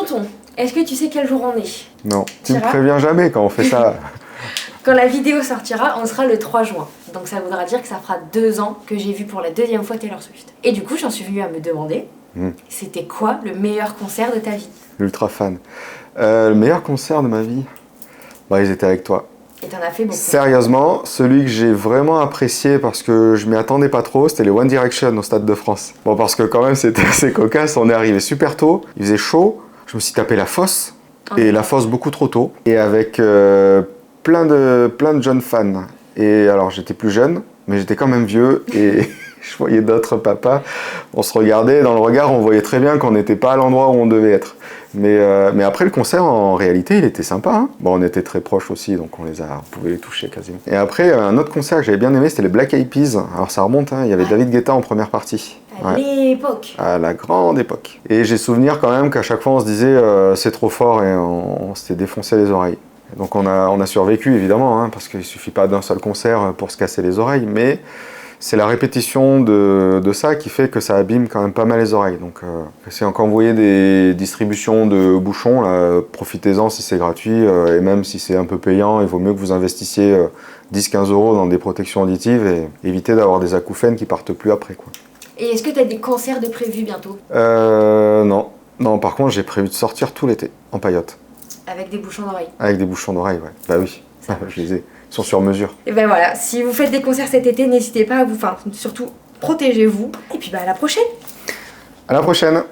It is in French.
tonton, est-ce que tu sais quel jour on est? Non, tu me Tira. préviens jamais quand on fait ça. Quand la vidéo sortira, on sera le 3 juin. Donc ça voudra dire que ça fera 2 ans que j'ai vu pour la 2e fois Taylor Swift. Et du coup, j'en suis venue à me demander, c'était quoi le meilleur concert de ta vie? Ultra fan. Le meilleur concert de ma vie, bah, ils étaient avec toi. Et t'en as fait beaucoup. Sérieusement, celui que j'ai vraiment apprécié parce que je m'y attendais pas trop, c'était les One Direction au Stade de France. Bon, parce que quand même c'était assez cocasse, on est arrivé super tôt, il faisait chaud, je me suis tapé la fosse, et la fosse beaucoup trop tôt, et avec plein de jeunes fans. Et alors j'étais plus jeune, mais j'étais quand même vieux, et je voyais d'autres papas, on se regardait, dans le regard on voyait très bien qu'on n'était pas à l'endroit où on devait être. Mais après le concert, en réalité, il était sympa. Hein. Bon, on était très proches aussi, donc on pouvait les toucher quasiment. Et après, un autre concert que j'avais bien aimé, c'était les Black Eyed Peas. Alors ça remonte, hein, il y avait David Guetta en première partie. À l'époque. À la grande époque. Et j'ai souvenir quand même qu'à chaque fois on se disait c'est trop fort et on s'était défoncé les oreilles. Donc on a survécu évidemment, hein, parce qu'il suffit pas d'un seul concert pour se casser les oreilles, mais c'est la répétition de ça qui fait que ça abîme quand même pas mal les oreilles. Donc quand vous voyez des distributions de bouchons, là, profitez-en si c'est gratuit, et même si c'est un peu payant, il vaut mieux que vous investissiez 10-15 € dans des protections auditives et évitez d'avoir des acouphènes qui partent plus après, quoi. Et est-ce que t'as des concerts de prévus bientôt? Non. Non, par contre j'ai prévu de sortir tout l'été, en paillotte. Avec des bouchons d'oreilles? Avec des bouchons d'oreilles, ouais. Bah oui, je les ai. Ils sont sur mesure. Et ben voilà, si vous faites des concerts cet été, n'hésitez pas à vous, surtout protégez-vous. Et puis bah à la prochaine. À la prochaine.